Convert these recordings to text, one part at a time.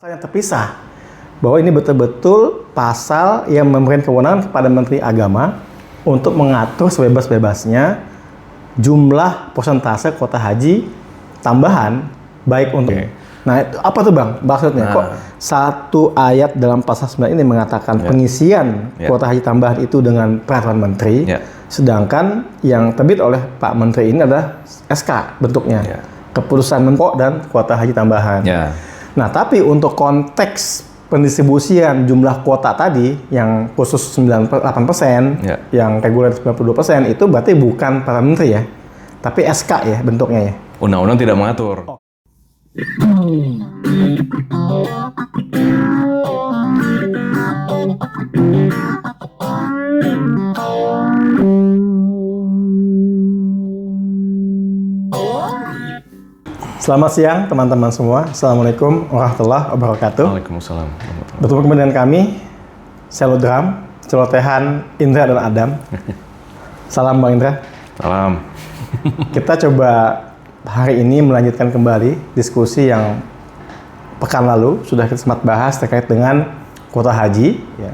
Yang terpisah bahwa ini betul-betul pasal yang memberikan kewenangan kepada Menteri Agama untuk mengatur sebebas-bebasnya jumlah persentase kuota haji tambahan baik untuk. Nah, itu apa tuh Bang maksudnya? Kok satu ayat dalam pasal 9 ini mengatakan pengisian kuota haji tambahan itu dengan peraturan menteri, sedangkan yang terbit oleh Pak Menteri ini adalah SK bentuknya, keputusan Menko dan kuota haji tambahan. Nah, tapi untuk konteks pendistribusian jumlah kuota tadi yang khusus 98%, yang reguler 92%, itu berarti bukan para menteri ya, tapi SK ya bentuknya ya. Undang-undang tidak mengatur. Selamat siang teman-teman semua. Assalamualaikum warahmatullahi wabarakatuh. Waalaikumsalam. Bertemu kembali dengan kami, Selodram, Celotehan, Indra dan Adam. Salam Bang Indra. Salam. Kita coba hari ini melanjutkan kembali diskusi yang pekan lalu sudah kita sempat bahas terkait dengan kuota haji. Ya.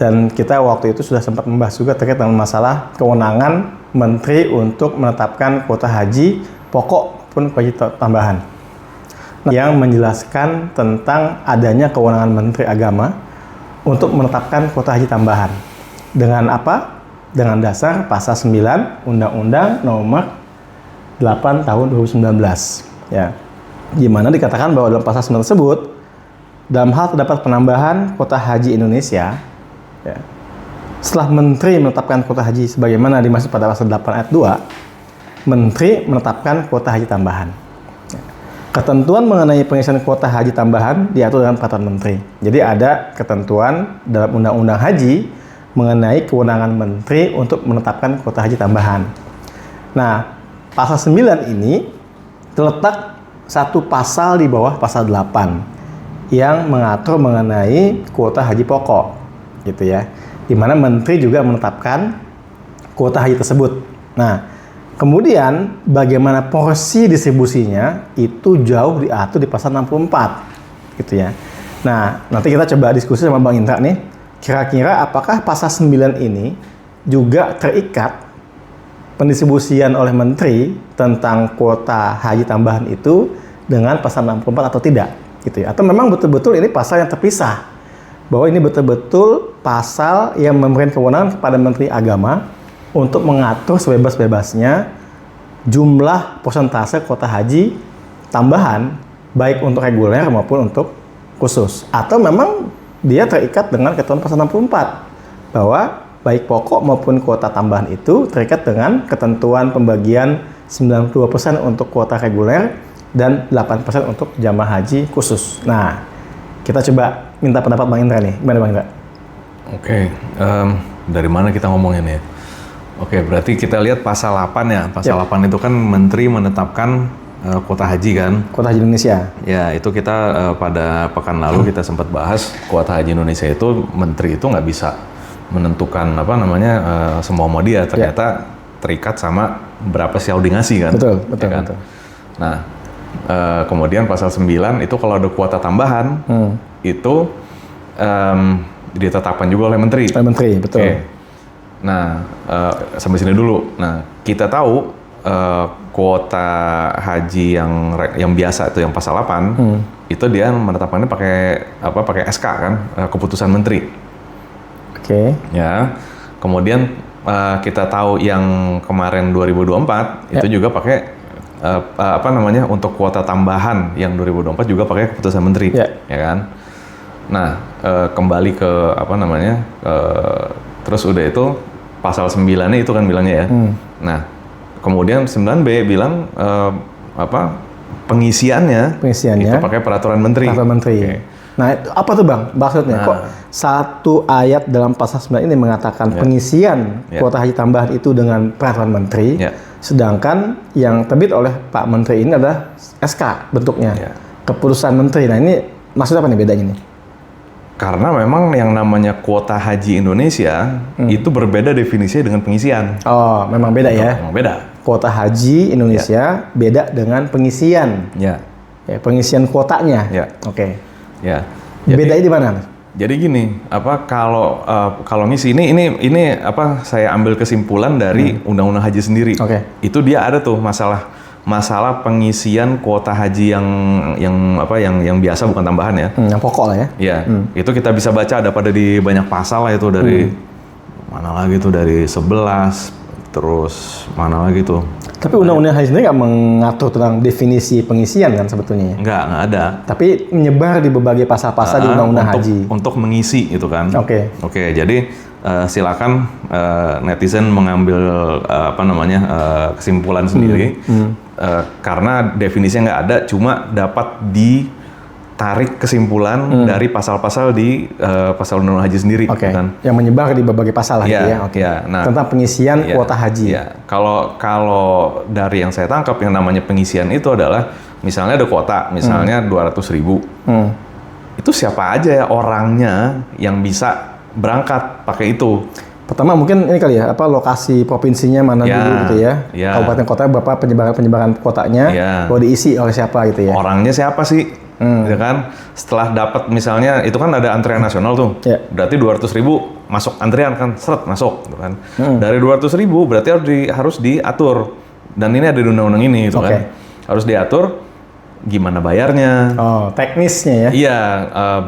Dan kita waktu itu sudah sempat membahas juga terkait dengan masalah kewenangan Menteri untuk menetapkan kuota haji pokok pun haji tambahan. Nah, yang menjelaskan tentang adanya kewenangan Menteri Agama untuk menetapkan kuota haji tambahan. Dengan apa? Dengan dasar pasal 9 Undang-Undang Nomor 8 Tahun 2019. Ya. Di mana dikatakan bahwa dalam pasal 9 tersebut, dalam hal terdapat penambahan kuota haji Indonesia, ya, setelah Menteri menetapkan kuota haji sebagaimana dimaksud pada pasal 8 ayat 2, Menteri menetapkan kuota haji tambahan. Ketentuan mengenai pengisian kuota haji tambahan diatur dalam peraturan Menteri. Jadi ada ketentuan dalam Undang-Undang Haji mengenai kewenangan Menteri untuk menetapkan kuota haji tambahan. Nah, pasal 9 ini terletak satu pasal di bawah pasal 8 yang mengatur mengenai kuota haji pokok, gitu ya. Di mana Menteri juga menetapkan kuota haji tersebut. Nah, kemudian bagaimana porsi distribusinya itu jauh diatur di pasal 64, gitu ya. Nah, nanti kita coba diskusi sama Bang Indra nih, kira-kira apakah pasal 9 ini juga terikat pendistribusian oleh Menteri tentang kuota haji tambahan itu dengan pasal 64 atau tidak, gitu ya. Atau memang betul-betul ini pasal yang terpisah, bahwa ini betul-betul pasal yang memberikan kewenangan kepada Menteri Agama untuk mengatur sebebas-bebasnya jumlah persentase kuota haji tambahan baik untuk reguler maupun untuk khusus. Atau memang dia terikat dengan ketentuan pasal 64 bahwa baik pokok maupun kuota tambahan itu terikat dengan ketentuan pembagian 92% untuk kuota reguler dan 8% untuk jamaah haji khusus. Nah, kita coba minta pendapat Bang Indra nih. Gimana Bang Indra? Oke, dari mana kita ngomongin ya? Oke, berarti kita lihat pasal 8 ya. Pasal 8 itu kan Menteri menetapkan kuota haji kan? Kuota haji Indonesia. Ya, itu kita pada pekan lalu kita sempat bahas kuota haji Indonesia itu Menteri itu nggak bisa menentukan semua mau dia. Ternyata terikat sama berapa shareholding ngasih kan? Betul, ya kan? Betul. Nah, kemudian pasal 9 itu kalau ada kuota tambahan itu ditetapkan juga oleh Menteri. Oleh Menteri, betul. Okay. Nah, sampai sini dulu. Nah, kita tahu kuota haji yang biasa itu yang pasal 8 itu dia menetapkannya pakai SK kan, keputusan menteri. Oke. Ya. Kemudian kita tahu yang kemarin 2024 itu juga pakai untuk kuota tambahan yang 2024 juga pakai keputusan menteri, ya kan? Nah, kembali ke terus udah itu pasal 9-nya itu kan bilangnya ya. Nah, kemudian 9B bilang pengisiannya itu pakai peraturan menteri. Peraturan menteri. Okay. Nah, itu apa tuh Bang maksudnya? Kok satu ayat dalam pasal 9 ini mengatakan pengisian kuota haji tambahan itu dengan peraturan menteri, sedangkan yang terbit oleh Pak Menteri ini adalah SK bentuknya, keputusan menteri. Nah, ini maksudnya apa nih bedanya nih? Karena memang yang namanya kuota haji Indonesia itu berbeda definisinya dengan pengisian. Oh, memang beda ya? Memang beda. Kuota haji Indonesia beda dengan pengisian. Ya. Ya, pengisian kuotanya. Ya. Oke. Ya. Bedanya di mana? Jadi gini, kalau ngisi ini saya ambil kesimpulan dari Undang-Undang Haji sendiri. Itu dia ada tuh masalah pengisian kuota haji yang biasa, bukan tambahan ya. Yang pokok lah ya. Iya. Itu kita bisa baca, ada pada di banyak pasal lah itu, dari mana lagi tuh, dari 11 terus mana lagi tuh. Tapi Undang-Undang Haji sendiri nggak mengatur tentang definisi pengisian kan sebetulnya? Nggak ada. Tapi menyebar di berbagai pasal-pasal di Undang-Undang Haji. Untuk mengisi itu kan. Oke, jadi silakan netizen mengambil kesimpulan sendiri. Karena definisinya nggak ada, cuma dapat ditarik kesimpulan dari pasal-pasal di pasal Undang-Undang Haji sendiri. Kan? Yang menyebar di berbagai pasal lah ya. Nah, tentang pengisian kuota haji. Kalau dari yang saya tangkap, yang namanya pengisian itu adalah misalnya ada kuota, misalnya 200.000. Itu siapa aja ya orangnya yang bisa berangkat pakai itu? Pertama mungkin ini kali ya, lokasi provinsinya mana dulu gitu ya. Kabupaten kota berapa penyebaran kuotanya, mau diisi oleh siapa gitu ya. Orangnya siapa sih? Ya kan? Setelah dapat misalnya itu kan ada antrian nasional tuh. Berarti 200.000 masuk antrian kan, seret masuk gitu kan. Dari 200.000 berarti harus diatur. Dan ini ada di undang-undang ini gitu kan. Harus diatur gimana bayarnya. Teknisnya ya. Iya,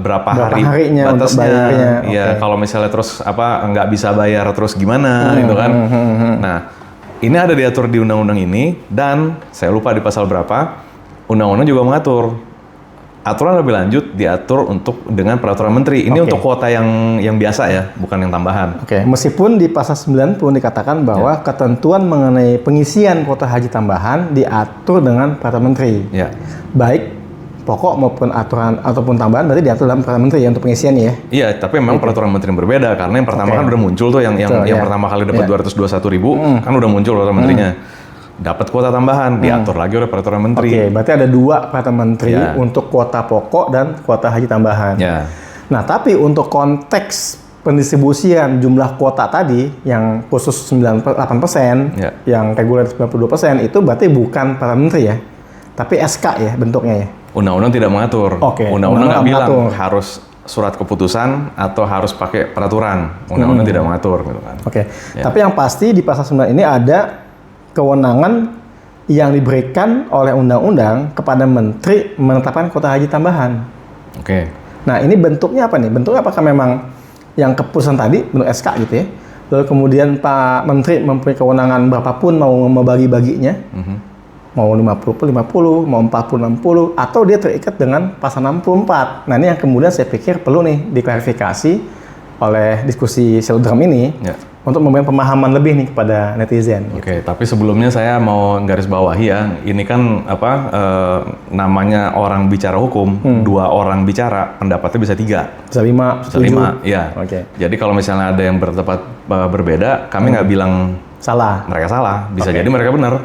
berapa harinya batasnya. Untuk bayarnya. Iya, kalau misalnya terus nggak bisa bayar terus gimana gitu kan. Nah, ini ada diatur di undang-undang ini, dan saya lupa di pasal berapa. Undang-undang juga mengatur. Aturan lebih lanjut diatur dengan peraturan menteri. Ini untuk kuota yang biasa ya, bukan yang tambahan. Meskipun di pasal 9 pun dikatakan bahwa ketentuan mengenai pengisian kuota haji tambahan diatur dengan peraturan menteri. Baik pokok maupun aturan ataupun tambahan berarti diatur dalam peraturan menteri ya untuk pengisian ya. Iya, tapi memang peraturan menteri berbeda karena yang pertama kan udah muncul tuh yang pertama kali dapat 221.000 kan udah muncul peraturan menterinya. Dapat kuota tambahan, diatur lagi oleh peraturan menteri. Berarti ada 2 peraturan menteri untuk kuota pokok dan kuota haji tambahan. Nah, tapi untuk konteks pendistribusian jumlah kuota tadi yang khusus 98%, yang reguler 92%, itu berarti bukan peraturan menteri ya, tapi SK ya bentuknya ya. Undang-undang tidak mengatur. Undang-undang nggak bilang harus surat keputusan atau harus pakai peraturan. Undang-undang tidak mengatur gitu kan. Tapi yang pasti di pasal 9 ini ada kewenangan yang diberikan oleh undang-undang kepada menteri menetapkan kuota haji tambahan. Nah, ini bentuknya apa nih? Bentuknya apakah memang yang keputusan tadi bentuk SK gitu ya? Lalu kemudian Pak Menteri mempunyai kewenangan berapapun mau membagi-baginya, mau 50-50, mau 40-60, atau dia terikat dengan pasal 64. Nah, ini yang kemudian saya pikir perlu nih diklarifikasi oleh diskusi Telegram ini. Untuk memberikan pemahaman lebih nih kepada netizen. Tapi sebelumnya saya mau garis bawahi ya, ini kan namanya orang bicara hukum, 2 orang bicara, pendapatnya bisa 3. Bisa 5, bisa 5, ya. Jadi kalau misalnya ada yang berpendapat berbeda, kami nggak bilang salah. Mereka salah, bisa jadi mereka benar.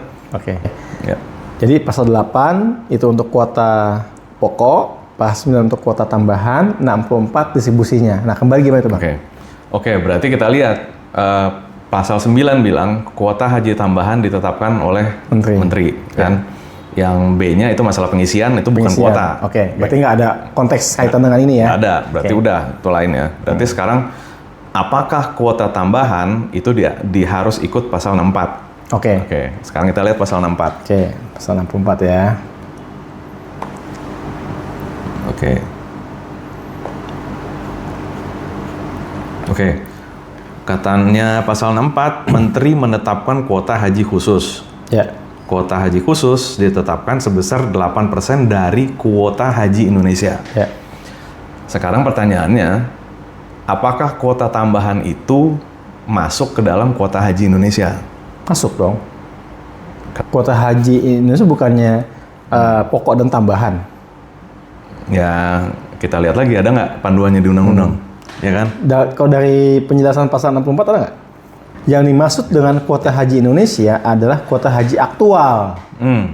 Jadi pasal 8 itu untuk kuota pokok, pasal 9 untuk kuota tambahan, 64 distribusinya. Nah, kembali gimana itu, Bang? Berarti kita lihat pasal 9 bilang kuota haji tambahan ditetapkan oleh menteri kan. Yang B-nya itu masalah pengisian, itu bukan kuota. Berarti nggak ada konteks kaitan dengan ini ya? Nggak ada, berarti udah itu lain ya. Berarti sekarang apakah kuota tambahan itu harus ikut pasal 64? Sekarang kita lihat pasal 64. Pasal 64 ya. Katanya pasal 64, Menteri menetapkan kuota haji khusus. Kuota haji khusus ditetapkan sebesar 8% dari kuota haji Indonesia. Sekarang pertanyaannya, apakah kuota tambahan itu masuk ke dalam kuota haji Indonesia? Masuk dong. Kuota haji Indonesia bukannya pokok dan tambahan? Ya, kita lihat lagi ada nggak panduannya di undang-undang. Ya kan? Kalau dari penjelasan pasal 64 ada nggak? Yang dimaksud dengan kuota haji Indonesia adalah kuota haji aktual.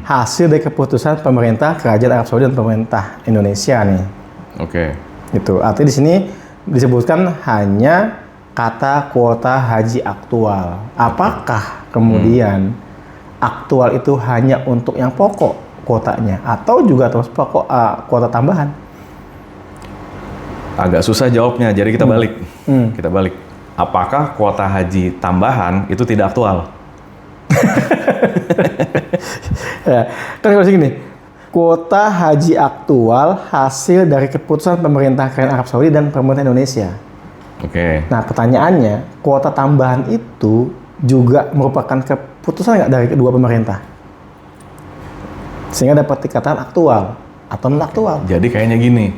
Hasil dari keputusan pemerintah Kerajaan Arab Saudi dan pemerintah Indonesia nih. Itu. Artinya di sini disebutkan hanya kata kuota haji aktual. Apakah kemudian aktual itu hanya untuk yang pokok kuotanya atau juga terus pokok kuota tambahan? Agak susah jawabnya, jadi kita balik. Kita balik. Apakah kuota haji tambahan itu tidak aktual? Ya, kan kalau gini, kuota haji aktual hasil dari keputusan pemerintah Kerajaan Arab Saudi dan pemerintah Indonesia. Oke. Nah, pertanyaannya, kuota tambahan itu juga merupakan keputusan nggak dari kedua pemerintah? Sehingga dapat dikatakan aktual atau non aktual. Jadi kayaknya gini,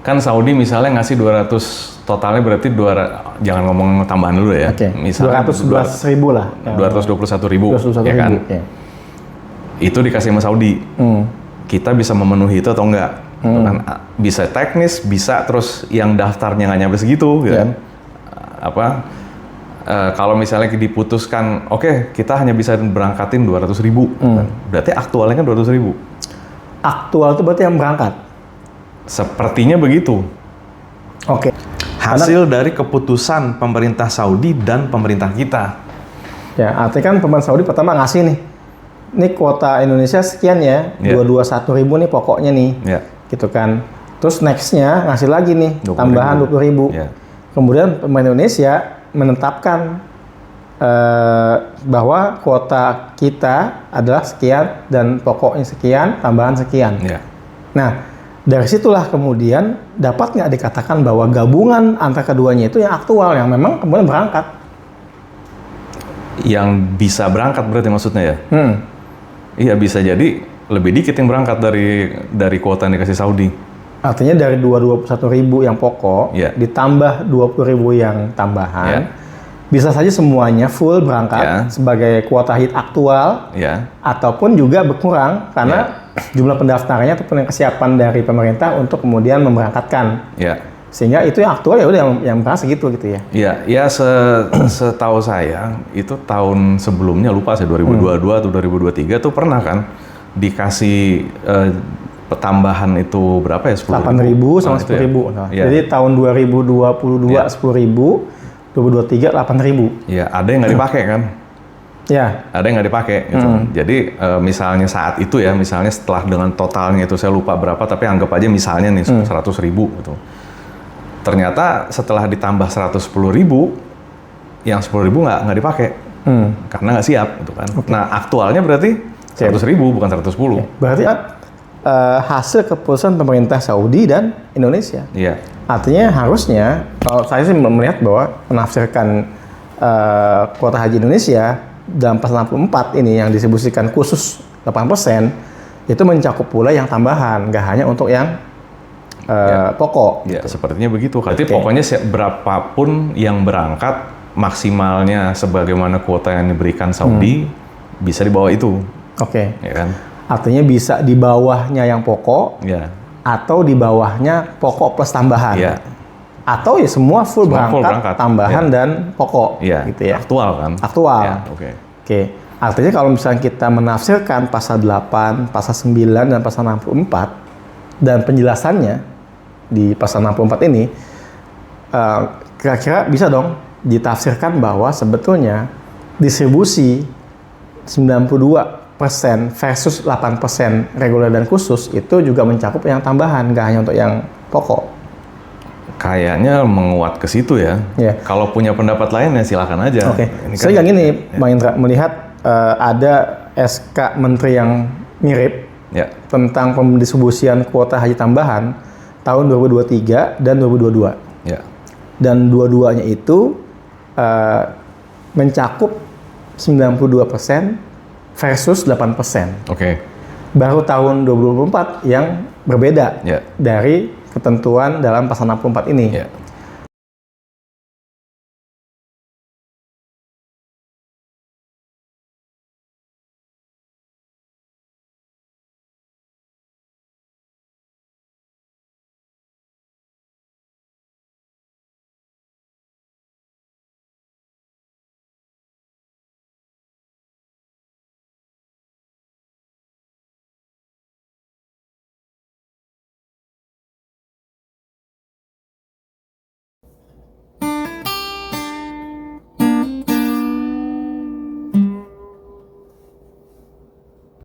kan Saudi misalnya ngasih 200, totalnya berarti 200, jangan ngomong tambahan dulu ya. Oke. Misalnya 211.000 lah. 221.000, 221.000 ya kan? Ya. Itu dikasih sama Saudi. Kita bisa memenuhi itu atau enggak? Kan, bisa teknis, bisa terus yang daftarnya nggak nyampe segitu, gitu kan? Kalau misalnya diputuskan, oke, kita hanya bisa berangkatin 200.000, kan? Berarti aktualnya kan 200.000. Aktual itu berarti yang berangkat? Sepertinya begitu. Oke. Hasil dari keputusan pemerintah Saudi dan pemerintah kita. Ya, artinya kan pemerintah Saudi pertama ngasih nih, ini kuota Indonesia sekian ya, 221.000 nih pokoknya nih, gitu kan. Terus nextnya ngasih lagi nih, 20.000. tambahan 20.000. Kemudian pemerintah Indonesia menetapkan bahwa kuota kita adalah sekian dan pokoknya sekian, tambahan sekian. Nah, dari situlah kemudian dapat nggak dikatakan bahwa gabungan antara keduanya itu yang aktual, yang memang kemudian berangkat. Yang bisa berangkat berarti maksudnya ya? Iya, bisa jadi lebih dikit yang berangkat dari kuota yang dikasih Saudi. Artinya dari 221.000 yang pokok, ditambah 20.000 yang tambahan, bisa saja semuanya full berangkat sebagai kuota haji aktual, ataupun juga berkurang karena jumlah pendaftarannya ataupun kesiapan dari pemerintah untuk kemudian memberangkatkan. Sehingga itu yang aktual ya udah yang berangkat segitu gitu ya. Iya, setahu saya itu tahun sebelumnya lupa saya 2022 atau 2023 tuh pernah kan dikasih tambahan itu berapa ya, 8.000 sama 10.000. Jadi tahun 2022 10.000, 2023 8.000. Iya, ada yang nggak dipakai kan? Ya. Ada yang nggak dipakai gitu. Jadi misalnya saat itu ya, misalnya setelah dengan totalnya itu saya lupa berapa, tapi anggap aja misalnya nih 100.000 gitu. Ternyata setelah ditambah 110.000, yang 10.000 nggak dipakai karena nggak siap gitu kan. Nah, aktualnya berarti 100.000 bukan 110. Berarti hasil keputusan pemerintah Saudi dan Indonesia. Artinya harusnya, kalau saya sih melihat bahwa menafsirkan kuota haji Indonesia dalam pasal 64 ini yang distribusikan khusus 8%, itu mencakup pula yang tambahan, nggak hanya untuk yang pokok. Ya, sepertinya begitu. Berarti pokoknya berapapun yang berangkat, maksimalnya sebagaimana kuota yang diberikan Saudi, bisa di bawah itu. Ya kan? Artinya bisa di bawahnya yang pokok, atau di bawahnya pokok plus tambahan. Atau ya semua full berangkat, tambahan dan pokok. Gitu ya. Aktual kan? Aktual. Oke. Artinya kalau misalnya kita menafsirkan pasal 8, pasal 9, dan pasal 64, dan penjelasannya di pasal 64 ini, kira-kira bisa dong ditafsirkan bahwa sebetulnya distribusi 92% versus 8% reguler dan khusus itu juga mencakup yang tambahan, nggak hanya untuk yang pokok. Kayaknya menguat ke situ ya. Kalau punya pendapat lain ya silakan aja. Saya nggak gini, Bang Indra, melihat ada SK Menteri yang mirip tentang pendistribusian kuota haji tambahan tahun 2023 dan 2022. Dan dua-duanya itu mencakup 92% versus 8%. Baru tahun 2024 yang berbeda dari ketentuan dalam pasal 64 ini.